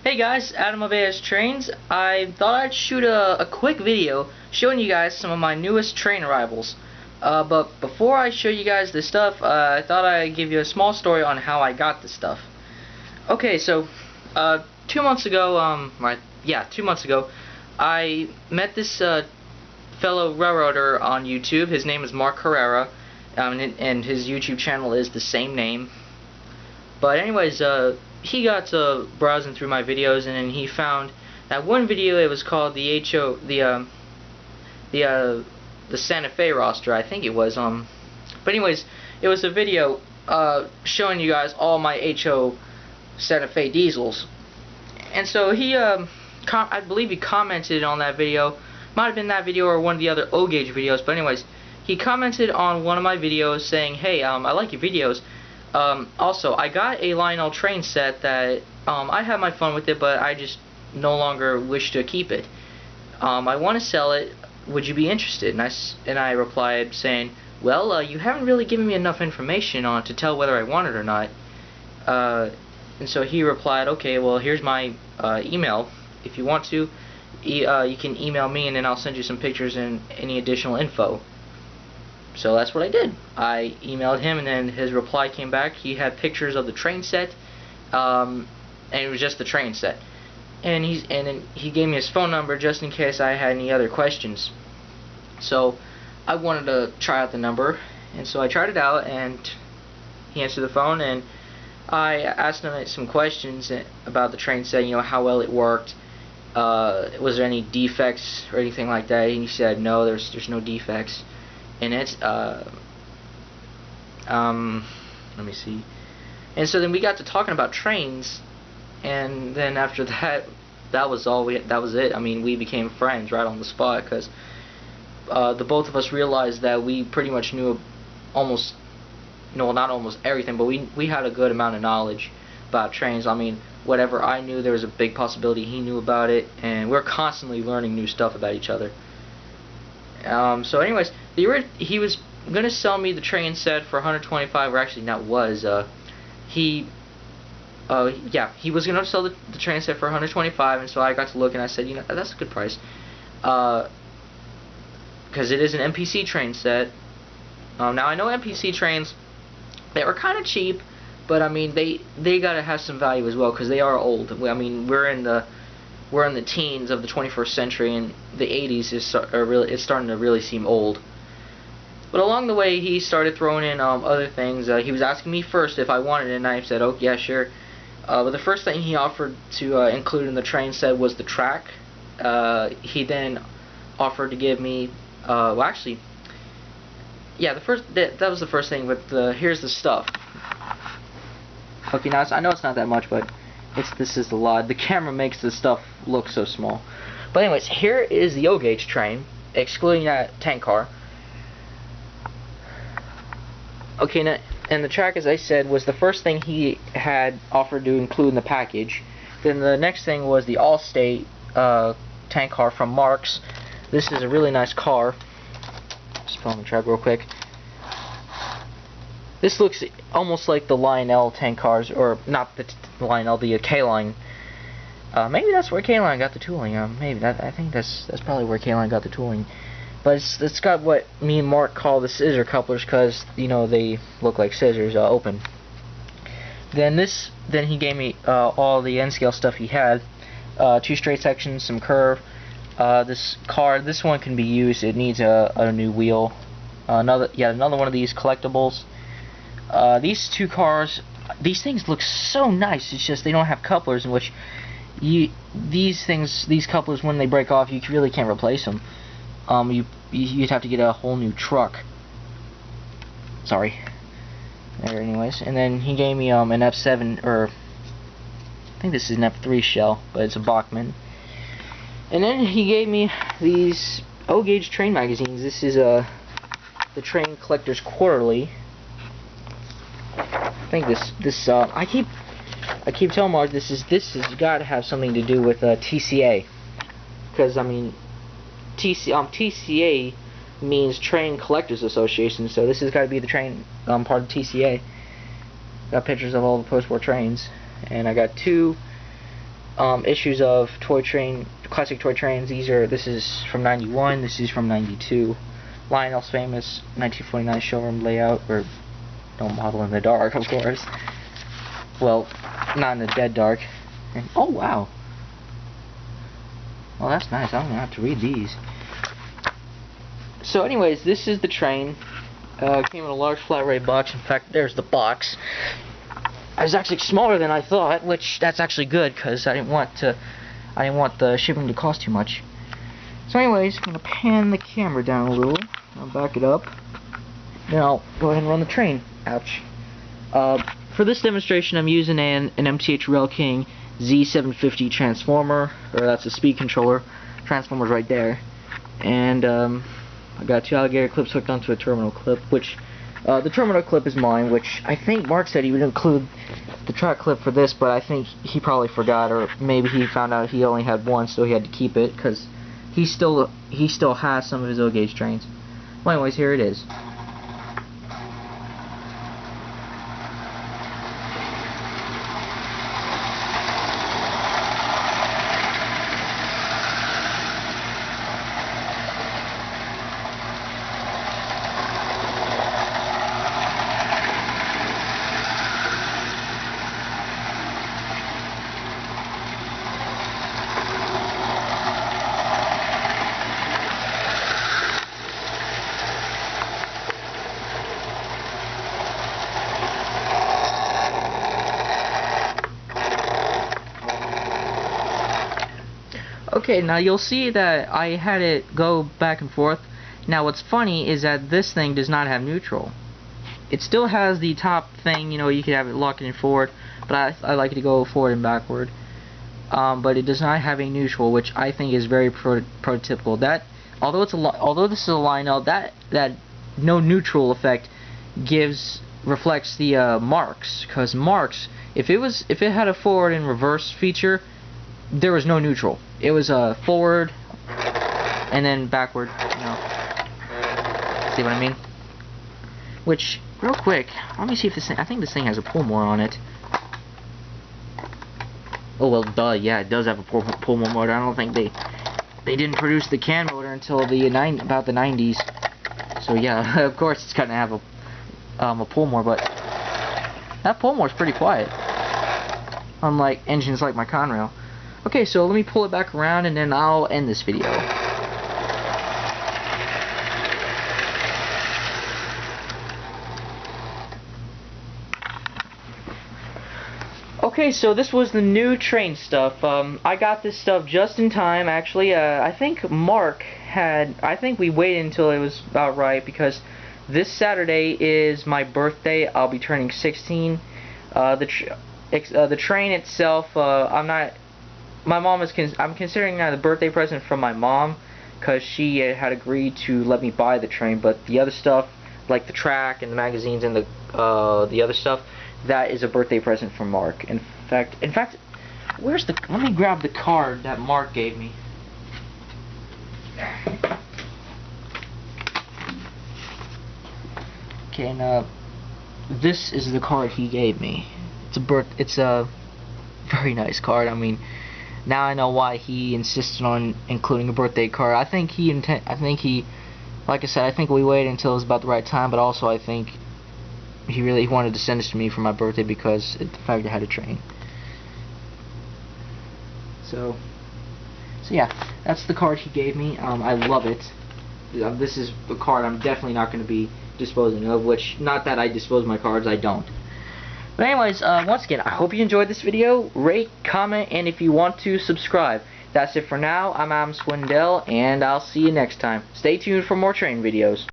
Hey guys, Adam of AS Trains. I thought I'd shoot a quick video showing you guys some of my newest train arrivals. But before I show you guys this stuff, I thought I'd give you a small story on how I got this stuff. Okay, so 2 months ago, 2 months ago, I met this fellow railroader on YouTube. His name is Marc Herrera, and his YouTube channel is the same name. But anyways, he got browsing through my videos, and then he found that one video. It was called the Santa Fe roster, I think it was. But anyways, it was a video showing you guys all my HO Santa Fe diesels, and so he I believe he commented on that video. Might have been that video or one of the other O gauge videos. But anyways, he commented on one of my videos saying, "Hey, I like your videos. Also, I got a Lionel train set that I had my fun with it, but I just no longer wish to keep it. I want to sell it. Would you be interested?" And I replied saying, "Well, you haven't really given me enough information on it to tell whether I want it or not." And so he replied, "Okay, well, here's my email. If you want to, you can email me, and then I'll send you some pictures and any additional info." So that's what I did. I emailed him, and then his reply came back. He had pictures of the train set, and it was just the train set. And then he gave me his phone number just in case I had any other questions. So I wanted to try out the number, and so I tried it out, and he answered the phone, and I asked him some questions about the train set. You know, how well it worked. Was there any defects or anything like that? And he said no, there's no defects. And it's let me see. And so then we got to talking about trains, and then after that, that was it. I mean, we became friends right on the spot, because the both of us realized that we pretty much knew almost, no, not almost everything, but we had a good amount of knowledge about trains. I mean, whatever I knew, there was a big possibility he knew about it, and we're constantly learning new stuff about each other. So anyways, he was gonna sell me the train set for 125, or actually not was, he was gonna sell the train set for 125, and so I got to look, and I said, you know, that's a good price, because it is an MPC train set. Now I know MPC trains, they were kind of cheap, but I mean they gotta have some value as well, because they are old. I mean, we're in the teens of the 21st century, and the 80s it's starting to really seem old. But along the way, he started throwing in other things. He was asking me first if I wanted it, and I said, "Oh yeah, sure." But the first thing he offered to include in the train set was the track. He then offered to give me, well, actually, yeah, that was the first thing. But here's the stuff. Okay, now I know it's not that much, but this is a lot. The camera makes this stuff look so small. But anyways, here is the O gauge train, excluding that tank car. Okay, now, and the track, as I said, was the first thing he had offered to include in the package. Then the next thing was the Allstate tank car from Mark's. This is a really nice car. Just pull on the track real quick. This looks almost like the Lionel tank cars, or not the Lionel, the K-Line. Maybe that's where K-Line got the tooling. I think that's probably where K-Line got the tooling. But it's got what me and Mark call the scissor couplers, because you know they look like scissors, open. Then he gave me all the N scale stuff he had. 2 straight sections, some curve. This one can be used. It needs a new wheel. Another one of these collectibles. These 2 cars, these things look so nice. It's just they don't have couplers, in which these couplers, when they break off, you really can't replace them. You'd have to get a whole new truck. Sorry. There, anyways. And then he gave me an F7, or I think this is an F3 shell, but it's a Bachmann. And then he gave me these O gauge train magazines. This is the Train Collectors Quarterly. I think I keep telling Mark this has got to have something to do with TCA, because I mean TCA means Train Collectors Association, so this has got to be the train part of TCA. Got pictures of all the post-war trains, and I got two issues of classic toy trains. This is from '91. This is from '92. Lionel's famous 1949 showroom layout, or no model in the dark, of course. Well, not in the dead dark. And, oh wow. Well, that's nice. I'm gonna have to read these. So, anyways, this is the train. Came in a large flat rate box. In fact, there's the box. It was actually smaller than I thought, which that's actually good because I didn't want the shipping to cost too much. So, anyways, I'm gonna pan the camera down a little. I'll back it up. Then I'll go ahead and run the train. Ouch. For this demonstration, I'm using an MTH Rail King Z750 transformer, or that's a speed controller. Transformer's right there, and I got 2 alligator clips hooked onto a terminal clip, which the terminal clip is mine, which I think Mark said he would include the track clip for this, but I think he probably forgot, or maybe he found out he only had one, so he had to keep it because he still has some of his O-gauge trains. Well, anyways, here it is. Okay, now you'll see that I had it go back and forth. Now what's funny is that this thing does not have neutral. It still has the top thing, you know, you can have it locking in forward, but I like it to go forward and backward. But it does not have a neutral, which I think is very prototypical. That although this is a Lionel, that no neutral effect reflects the Marks, because Marks, if it had a forward and reverse feature, there was no neutral. It was forward and then backward, you know. See what I mean? Which, real quick, let me see if this thing, I think this thing has a pull more on it. Oh well, duh, yeah, it does have a pull more motor. I don't think they didn't produce the can motor until about the 90s. So yeah, of course it's gonna have a pull more, but that pull more is pretty quiet. Unlike engines like my Conrail. Okay, so let me pull it back around and then I'll end this video. Okay, so this was the new train stuff. I got this stuff just in time, actually. I think I think we waited until it was about right, because this Saturday is my birthday. I'll be turning 16. The train itself, I'm considering that a birthday present from my mom, because she had agreed to let me buy the train, but the other stuff, like the track and the magazines and the other stuff, that is a birthday present from Mark. In fact, let me grab the card that Mark gave me. Okay, and this is the card he gave me. It's a very nice card. I mean, now I know why he insisted on including a birthday card. I think like I said, I think we waited until it was about the right time, but also I think he really wanted to send this to me for my birthday because the fact I had a train. So yeah, that's the card he gave me. I love it. This is a card I'm definitely not going to be disposing of, which, not that I dispose of my cards, I don't. But anyways, once again, I hope you enjoyed this video. Rate, comment, and if you want to, subscribe. That's it for now. I'm Adam Swindell, and I'll see you next time. Stay tuned for more train videos.